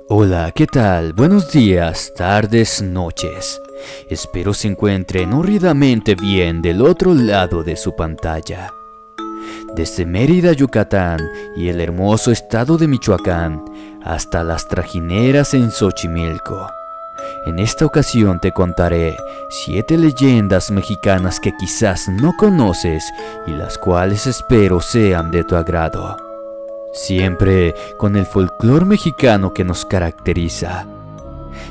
Hola, ¿qué tal? Buenos días, tardes, noches. Espero se encuentren horridamente bien del otro lado de su pantalla. Desde Mérida, Yucatán y el hermoso estado de Michoacán hasta las trajineras en Xochimilco. En esta ocasión te contaré 7 leyendas mexicanas que quizás no conoces y las cuales espero sean de tu agrado. Siempre con el folclore mexicano que nos caracteriza.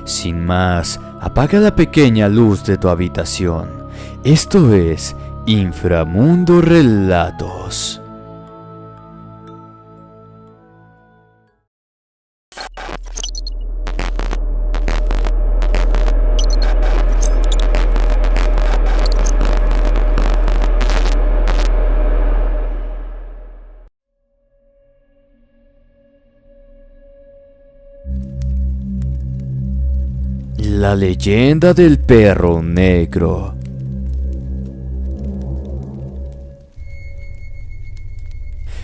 Sin más, apaga la pequeña luz de tu habitación. Esto es Inframundo Relatos. La leyenda del perro negro.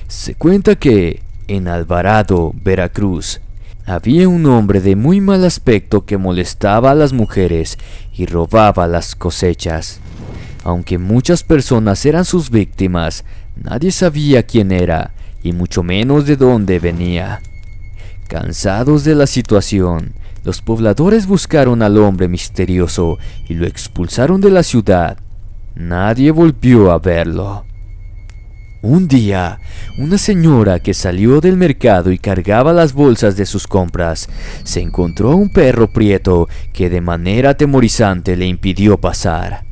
Se cuenta que, en Alvarado, Veracruz, había un hombre de muy mal aspecto que molestaba a las mujeres y robaba las cosechas. Aunque muchas personas eran sus víctimas, nadie sabía quién era y mucho menos de dónde venía. Cansados de la situación, los pobladores buscaron al hombre misterioso y lo expulsaron de la ciudad. Nadie volvió a verlo. Un día, una señora que salió del mercado y cargaba las bolsas de sus compras, se encontró a un perro prieto que de manera atemorizante le impidió pasar.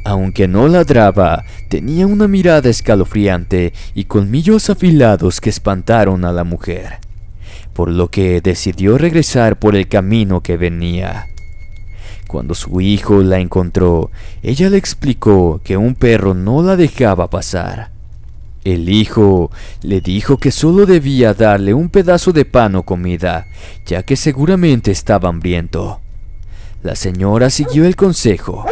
Aunque no ladraba, tenía una mirada escalofriante y colmillos afilados que espantaron a la mujer, por lo que decidió regresar por el camino que venía. Cuando su hijo la encontró, ella le explicó que un perro no la dejaba pasar. El hijo le dijo que solo debía darle un pedazo de pan o comida, ya que seguramente estaba hambriento. La señora siguió el consejo.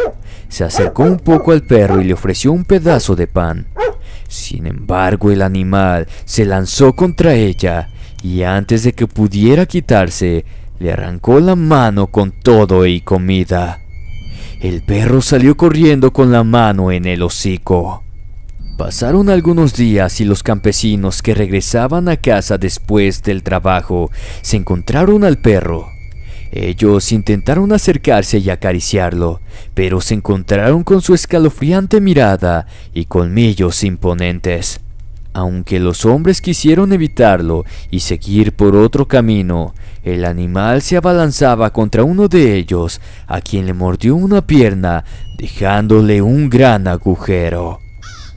Se acercó un poco al perro y le ofreció un pedazo de pan. Sin embargo, el animal se lanzó contra ella y antes de que pudiera quitarse, le arrancó la mano con todo y comida. El perro salió corriendo con la mano en el hocico. Pasaron algunos días y los campesinos que regresaban a casa después del trabajo se encontraron al perro. Ellos intentaron acercarse y acariciarlo, pero se encontraron con su escalofriante mirada y colmillos imponentes. Aunque los hombres quisieron evitarlo y seguir por otro camino, el animal se abalanzaba contra uno de ellos, a quien le mordió una pierna, dejándole un gran agujero.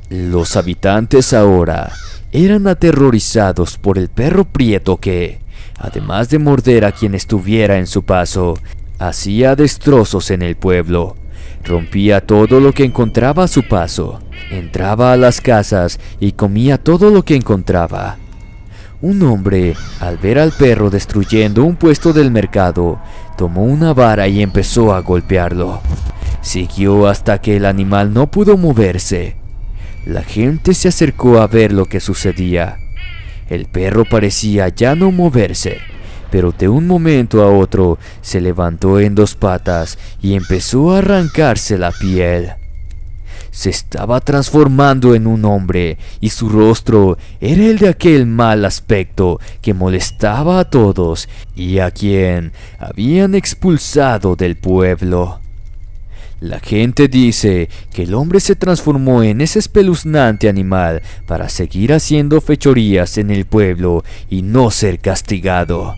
Los habitantes ahora eran aterrorizados por el perro prieto que, además de morder a quien estuviera en su paso, hacía destrozos en el pueblo. Rompía todo lo que encontraba a su paso, entraba a las casas y comía todo lo que encontraba. Un hombre, al ver al perro destruyendo un puesto del mercado, tomó una vara y empezó a golpearlo. Siguió hasta que el animal no pudo moverse. La gente se acercó a ver lo que sucedía. El perro parecía ya no moverse, pero de un momento a otro se levantó en 2 patas y empezó a arrancarse la piel. Se estaba transformando en un hombre y su rostro era el de aquel mal aspecto que molestaba a todos y a quien habían expulsado del pueblo. La gente dice que el hombre se transformó en ese espeluznante animal para seguir haciendo fechorías en el pueblo y no ser castigado.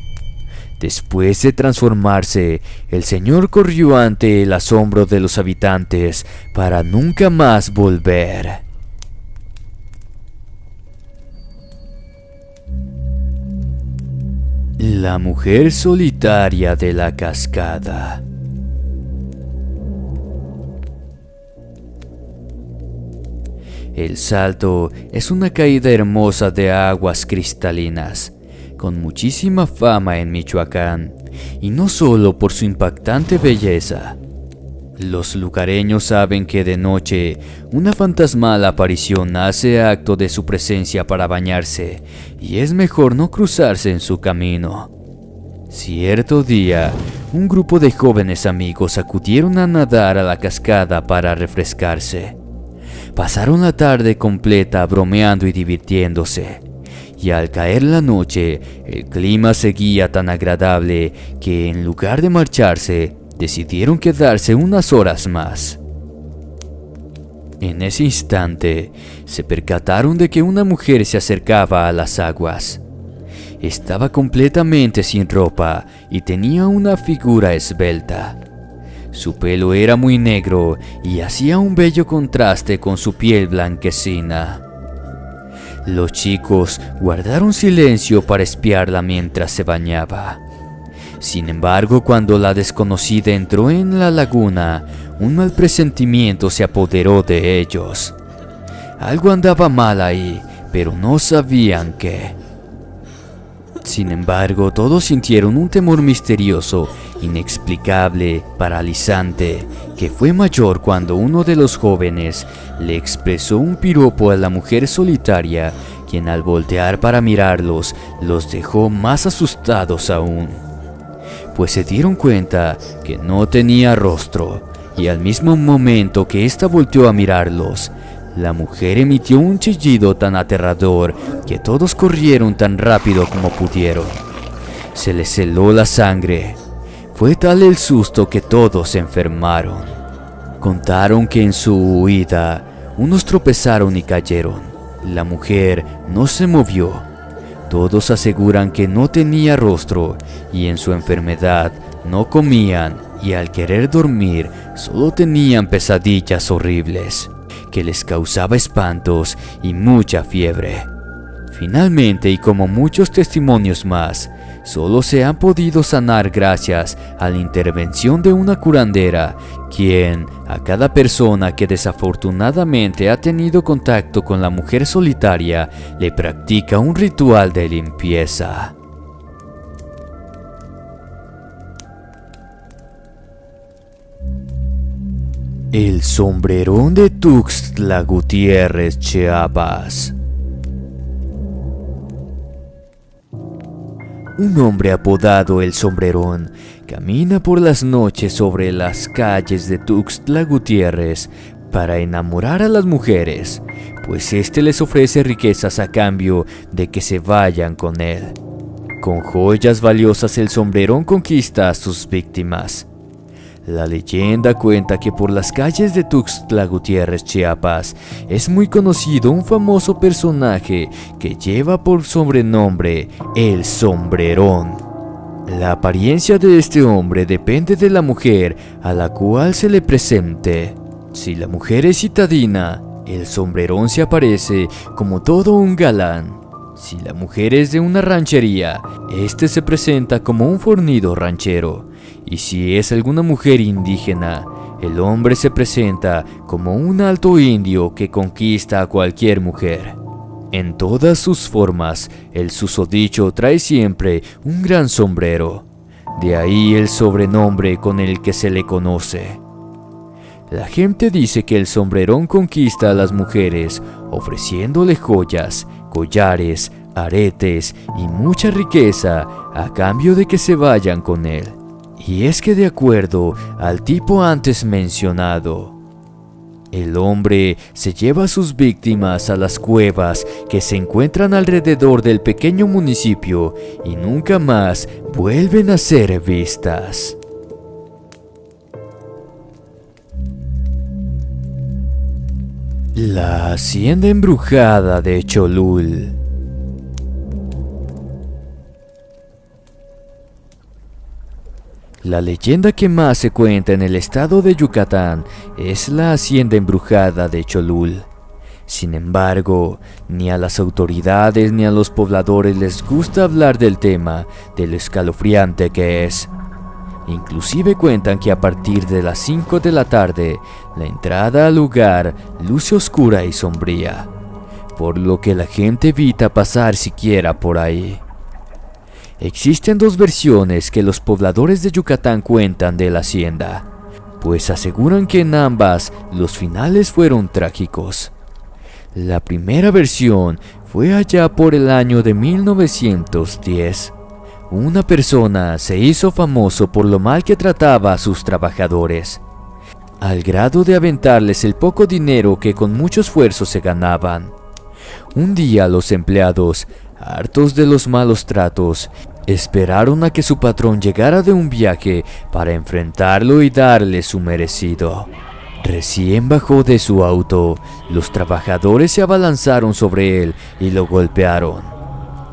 Después de transformarse, el señor corrió ante el asombro de los habitantes para nunca más volver. La mujer solitaria de la cascada. El Salto es una caída hermosa de aguas cristalinas, con muchísima fama en Michoacán, y no solo por su impactante belleza. Los lugareños saben que de noche una fantasmal aparición hace acto de su presencia para bañarse, y es mejor no cruzarse en su camino. Cierto día, un grupo de jóvenes amigos acudieron a nadar a la cascada para refrescarse. Pasaron la tarde completa bromeando y divirtiéndose, y al caer la noche, el clima seguía tan agradable que en lugar de marcharse, decidieron quedarse unas horas más. En ese instante, se percataron de que una mujer se acercaba a las aguas. Estaba completamente sin ropa y tenía una figura esbelta. Su pelo era muy negro y hacía un bello contraste con su piel blanquecina. Los chicos guardaron silencio para espiarla mientras se bañaba. Sin embargo, cuando la desconocida entró en la laguna, un mal presentimiento se apoderó de ellos. Algo andaba mal ahí, pero no sabían qué. Sin embargo, todos sintieron un temor misterioso, inexplicable, paralizante, que fue mayor cuando uno de los jóvenes le expresó un piropo a la mujer solitaria, quien al voltear para mirarlos, los dejó más asustados aún. Pues se dieron cuenta que no tenía rostro, y al mismo momento que ésta volteó a mirarlos, la mujer emitió un chillido tan aterrador que todos corrieron tan rápido como pudieron. Se les heló la sangre. Fue tal el susto que todos se enfermaron. Contaron que en su huida, unos tropezaron y cayeron. La mujer no se movió. Todos aseguran que no tenía rostro y en su enfermedad no comían y al querer dormir solo tenían pesadillas horribles que les causaba espantos y mucha fiebre. Finalmente, y como muchos testimonios más, solo se han podido sanar gracias a la intervención de una curandera, quien a cada persona que desafortunadamente ha tenido contacto con la mujer solitaria le practica un ritual de limpieza. El sombrerón de Tuxtla Gutiérrez, Chiapas. Un hombre apodado El Sombrerón camina por las noches sobre las calles de Tuxtla Gutiérrez para enamorar a las mujeres, pues este les ofrece riquezas a cambio de que se vayan con él. Con joyas valiosas el sombrerón conquista a sus víctimas. La leyenda cuenta que por las calles de Tuxtla Gutiérrez, Chiapas, es muy conocido un famoso personaje que lleva por sobrenombre El Sombrerón. La apariencia de este hombre depende de la mujer a la cual se le presente. Si la mujer es citadina, el sombrerón se aparece como todo un galán. Si la mujer es de una ranchería, este se presenta como un fornido ranchero. Y si es alguna mujer indígena, el hombre se presenta como un alto indio que conquista a cualquier mujer. En todas sus formas, el susodicho trae siempre un gran sombrero. De ahí el sobrenombre con el que se le conoce. La gente dice que el sombrerón conquista a las mujeres ofreciéndole joyas, collares, aretes y mucha riqueza a cambio de que se vayan con él. Y es que de acuerdo al tipo antes mencionado, el hombre se lleva a sus víctimas a las cuevas que se encuentran alrededor del pequeño municipio y nunca más vuelven a ser vistas. La hacienda embrujada de Cholul. La leyenda que más se cuenta en el estado de Yucatán es la hacienda embrujada de Cholul. Sin embargo, ni a las autoridades ni a los pobladores les gusta hablar del tema, de lo escalofriante que es. Inclusive cuentan que a partir de las 5 de la tarde, la entrada al lugar luce oscura y sombría, por lo que la gente evita pasar siquiera por ahí. Existen dos versiones que los pobladores de Yucatán cuentan de la hacienda, pues aseguran que en ambas los finales fueron trágicos. La primera versión fue allá por el año de 1910, una persona se hizo famoso por lo mal que trataba a sus trabajadores, al grado de aventarles el poco dinero que con mucho esfuerzo se ganaban. Un día los empleados, hartos de los malos tratos, esperaron a que su patrón llegara de un viaje para enfrentarlo y darle su merecido. Recién bajó de su auto, los trabajadores se abalanzaron sobre él y lo golpearon.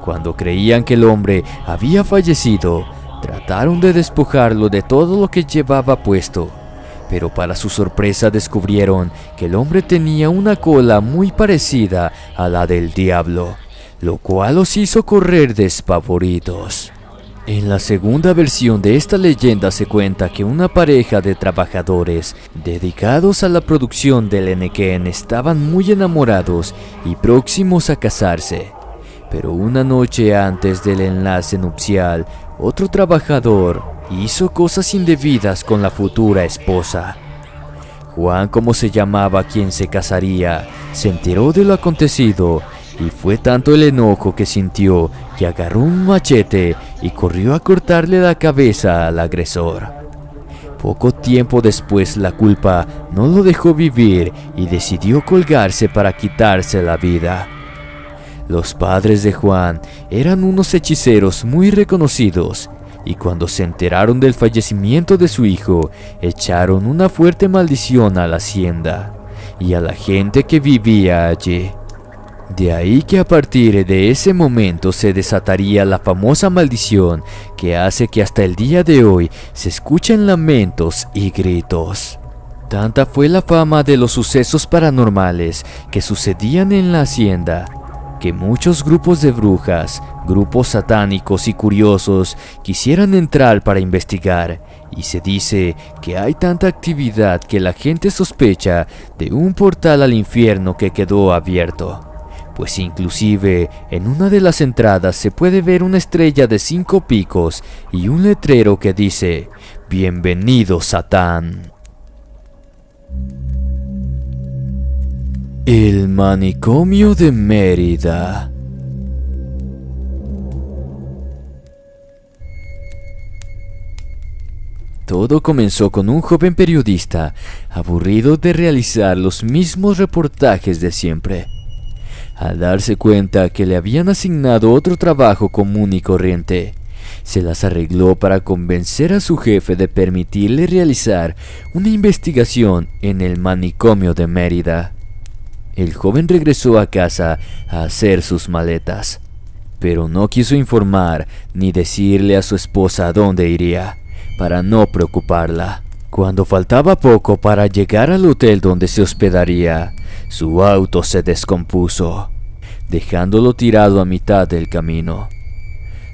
Cuando creían que el hombre había fallecido, trataron de despojarlo de todo lo que llevaba puesto, pero para su sorpresa descubrieron que el hombre tenía una cola muy parecida a la del diablo, lo cual los hizo correr despavoridos. En la segunda versión de esta leyenda se cuenta que una pareja de trabajadores dedicados a la producción del henequén estaban muy enamorados y próximos a casarse. Pero una noche antes del enlace nupcial, otro trabajador hizo cosas indebidas con la futura esposa. Juan, como se llamaba quien se casaría, se enteró de lo acontecido y fue tanto el enojo que sintió que agarró un machete y corrió a cortarle la cabeza al agresor. Poco tiempo después la culpa no lo dejó vivir y decidió colgarse para quitarse la vida. Los padres de Juan eran unos hechiceros muy reconocidos y cuando se enteraron del fallecimiento de su hijo, echaron una fuerte maldición a la hacienda y a la gente que vivía allí. De ahí que a partir de ese momento se desataría la famosa maldición que hace que hasta el día de hoy se escuchen lamentos y gritos. Tanta fue la fama de los sucesos paranormales que sucedían en la hacienda, que muchos grupos de brujas, grupos satánicos y curiosos quisieran entrar para investigar, y se dice que hay tanta actividad que la gente sospecha de un portal al infierno que quedó abierto. Pues inclusive en una de las entradas se puede ver una estrella de 5 picos y un letrero que dice: "Bienvenido, Satán". El manicomio de Mérida. Todo comenzó con un joven periodista aburrido de realizar los mismos reportajes de siempre. Al darse cuenta que le habían asignado otro trabajo común y corriente, se las arregló para convencer a su jefe de permitirle realizar una investigación en el manicomio de Mérida. El joven regresó a casa a hacer sus maletas, pero no quiso informar ni decirle a su esposa a dónde iría, para no preocuparla. Cuando faltaba poco para llegar al hotel donde se hospedaría, su auto se descompuso, dejándolo tirado a mitad del camino.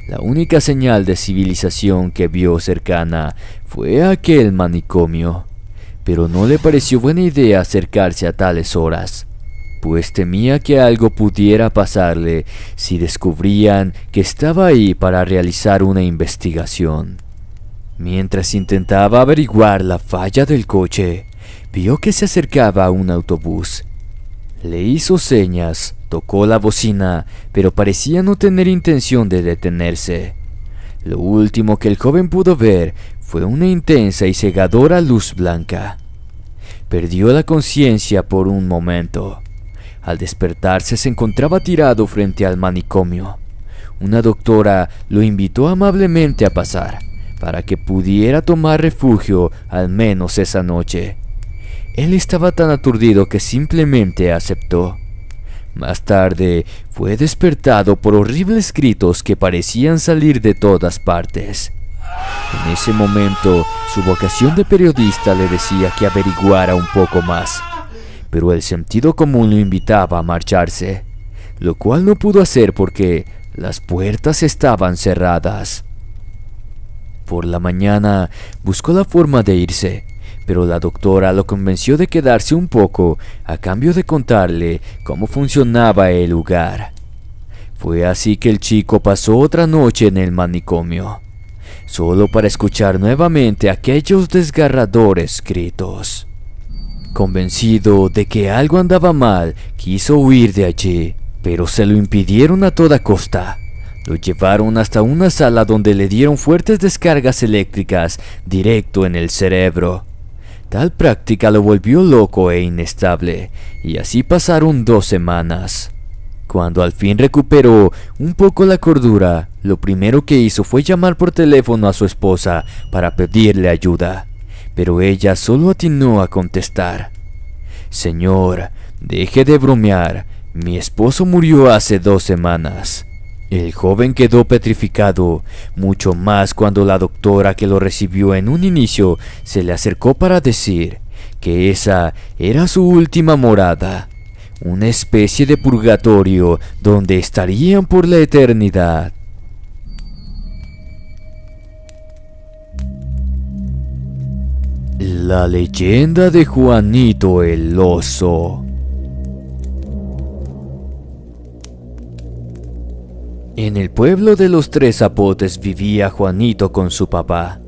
La única señal de civilización que vio cercana fue aquel manicomio, pero no le pareció buena idea acercarse a tales horas, pues temía que algo pudiera pasarle si descubrían que estaba ahí para realizar una investigación. Mientras intentaba averiguar la falla del coche, vio que se acercaba un autobús. Le hizo señas, tocó la bocina, pero parecía no tener intención de detenerse. Lo último que el joven pudo ver fue una intensa y cegadora luz blanca. Perdió la conciencia por un momento. Al despertarse se encontraba tirado frente al manicomio. Una doctora lo invitó amablemente a pasar, para que pudiera tomar refugio al menos esa noche. Él estaba tan aturdido que simplemente aceptó. Más tarde fue despertado por horribles gritos que parecían salir de todas partes. En ese momento, su vocación de periodista le decía que averiguara un poco más, pero el sentido común lo invitaba a marcharse, lo cual no pudo hacer porque las puertas estaban cerradas. Por la mañana buscó la forma de irse, pero la doctora lo convenció de quedarse un poco a cambio de contarle cómo funcionaba el lugar. Fue así que el chico pasó otra noche en el manicomio, solo para escuchar nuevamente aquellos desgarradores gritos. Convencido de que algo andaba mal, quiso huir de allí, pero se lo impidieron a toda costa. Lo llevaron hasta una sala donde le dieron fuertes descargas eléctricas directo en el cerebro. Tal práctica lo volvió loco e inestable, y así pasaron 2 semanas. Cuando al fin recuperó un poco la cordura, lo primero que hizo fue llamar por teléfono a su esposa para pedirle ayuda, pero ella solo atinó a contestar: «Señor, deje de bromear, mi esposo murió hace 2 semanas». El joven quedó petrificado, mucho más cuando la doctora que lo recibió en un inicio se le acercó para decir que esa era su última morada, una especie de purgatorio donde estarían por la eternidad. La leyenda de Juanito el Oso. En el pueblo de los 3 zapotes vivía Juanito con su papá.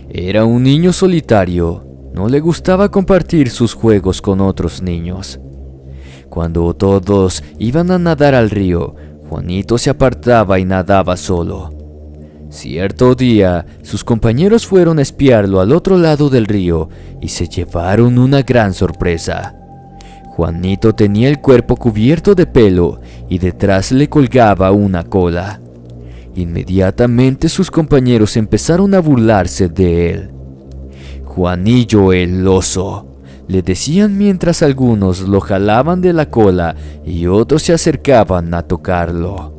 Era un niño solitario, no le gustaba compartir sus juegos con otros niños. Cuando todos iban a nadar al río, Juanito se apartaba y nadaba solo. Cierto día, sus compañeros fueron a espiarlo al otro lado del río y se llevaron una gran sorpresa. Juanito tenía el cuerpo cubierto de pelo y detrás le colgaba una cola. Inmediatamente sus compañeros empezaron a burlarse de él. «Juanillo el Oso», le decían mientras algunos lo jalaban de la cola y otros se acercaban a tocarlo.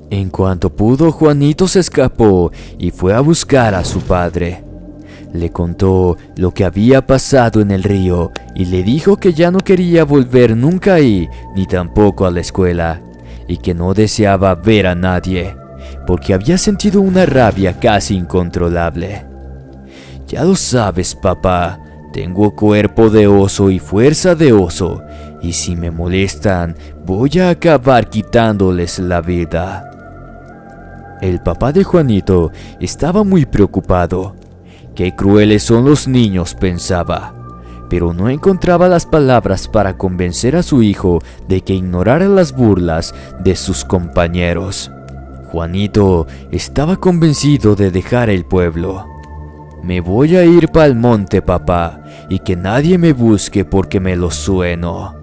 En cuanto pudo, Juanito se escapó y fue a buscar a su padre. Le contó lo que había pasado en el río y le dijo que ya no quería volver nunca ahí, ni tampoco a la escuela, y que no deseaba ver a nadie, porque había sentido una rabia casi incontrolable. «Ya lo sabes, papá, tengo cuerpo de oso y fuerza de oso, y si me molestan, voy a acabar quitándoles la vida». El papá de Juanito estaba muy preocupado. «Qué crueles son los niños», pensaba, pero no encontraba las palabras para convencer a su hijo de que ignorara las burlas de sus compañeros. Juanito estaba convencido de dejar el pueblo. «Me voy a ir pa'l monte, papá, y que nadie me busque porque me lo sueno».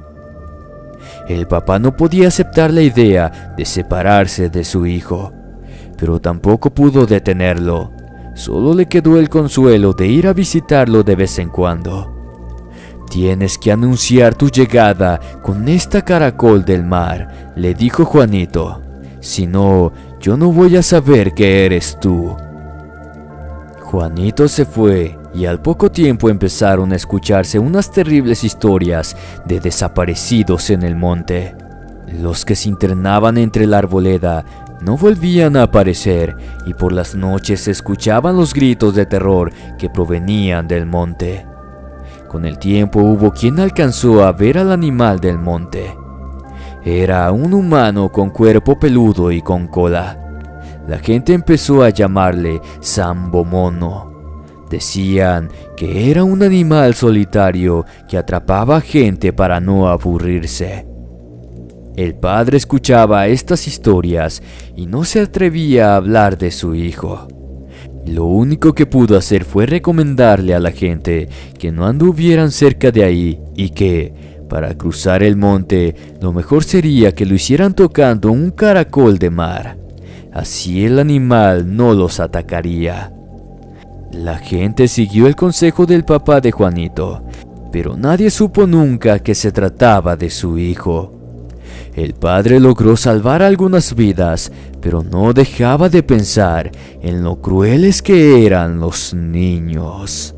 El papá no podía aceptar la idea de separarse de su hijo, pero tampoco pudo detenerlo. Solo le quedó el consuelo de ir a visitarlo de vez en cuando. «Tienes que anunciar tu llegada con esta caracol del mar», le dijo Juanito. «Si no, yo no voy a saber que eres tú». Juanito se fue y al poco tiempo empezaron a escucharse unas terribles historias de desaparecidos en el monte. Los que se internaban entre la arboleda no volvían a aparecer y por las noches se escuchaban los gritos de terror que provenían del monte. Con el tiempo hubo quien alcanzó a ver al animal del monte. Era un humano con cuerpo peludo y con cola. La gente empezó a llamarle Sambomono. Decían que era un animal solitario que atrapaba gente para no aburrirse. El padre escuchaba estas historias y no se atrevía a hablar de su hijo. Lo único que pudo hacer fue recomendarle a la gente que no anduvieran cerca de ahí y que, para cruzar el monte, lo mejor sería que lo hicieran tocando un caracol de mar. Así el animal no los atacaría. La gente siguió el consejo del papá de Juanito, pero nadie supo nunca que se trataba de su hijo. El padre logró salvar algunas vidas, pero no dejaba de pensar en lo crueles que eran los niños.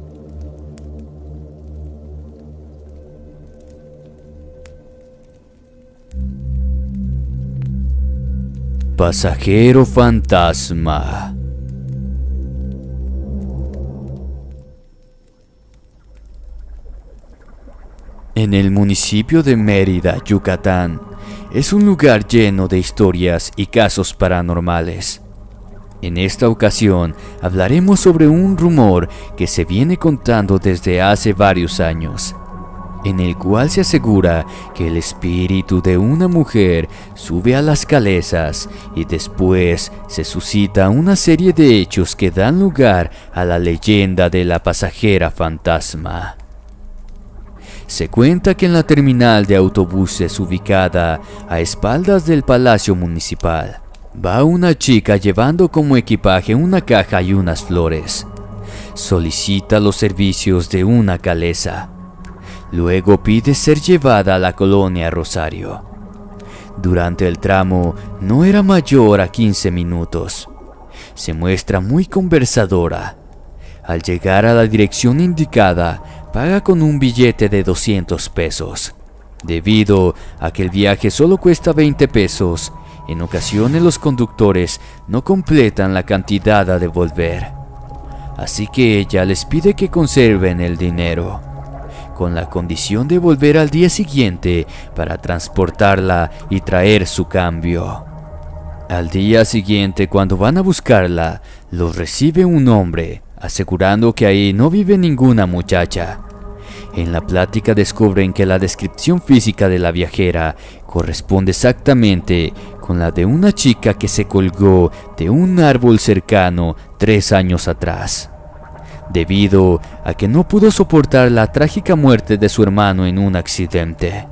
Pasajero fantasma. En el municipio de Mérida, Yucatán, es un lugar lleno de historias y casos paranormales. En esta ocasión hablaremos sobre un rumor que se viene contando desde hace varios años. en el cual se asegura que el espíritu de una mujer sube a las calesas y después se suscita una serie de hechos que dan lugar a la leyenda de la pasajera fantasma. Se cuenta que en la terminal de autobuses ubicada a espaldas del Palacio Municipal, va una chica llevando como equipaje una caja y unas flores. Solicita los servicios de una calesa. Luego pide ser llevada a la colonia Rosario. Durante el tramo no era mayor a 15 minutos. Se muestra muy conversadora. Al llegar a la dirección indicada, paga con un billete de 200 pesos. Debido a que el viaje solo cuesta 20 pesos, en ocasiones los conductores no completan la cantidad a devolver. Así que ella les pide que conserven el dinero, con la condición de volver al día siguiente para transportarla y traer su cambio. Al día siguiente, cuando van a buscarla, los recibe un hombre, asegurando que ahí no vive ninguna muchacha. En la plática descubren que la descripción física de la viajera corresponde exactamente con la de una chica que se colgó de un árbol cercano 3 años atrás, debido a que no pudo soportar la trágica muerte de su hermano en un accidente.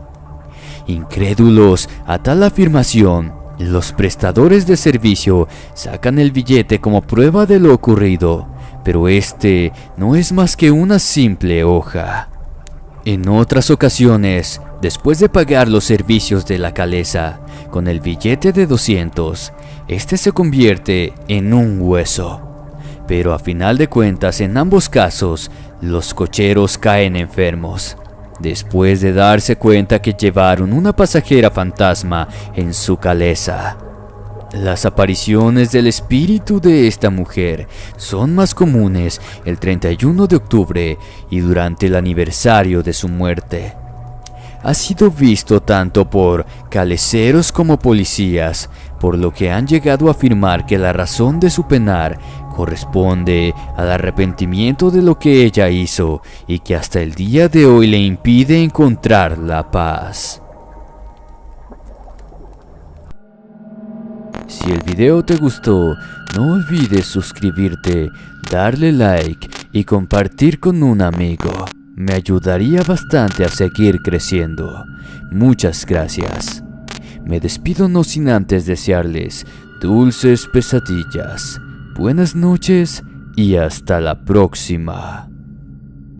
Incrédulos a tal afirmación, los prestadores de servicio sacan el billete como prueba de lo ocurrido, pero este no es más que una simple hoja. En otras ocasiones, después de pagar los servicios de la calesa, con el billete de 200, este se convierte en un hueso. Pero a final de cuentas, en ambos casos, los cocheros caen enfermos, después de darse cuenta que llevaron una pasajera fantasma en su calesa. Las apariciones del espíritu de esta mujer son más comunes el 31 de octubre y durante el aniversario de su muerte. Ha sido visto tanto por caleceros como policías, por lo que han llegado a afirmar que la razón de su penar corresponde al arrepentimiento de lo que ella hizo y que hasta el día de hoy le impide encontrar la paz. Si el video te gustó, no olvides suscribirte, darle like y compartir con un amigo. Me ayudaría bastante a seguir creciendo. Muchas gracias. Me despido no sin antes desearles dulces pesadillas. Buenas noches y hasta la próxima.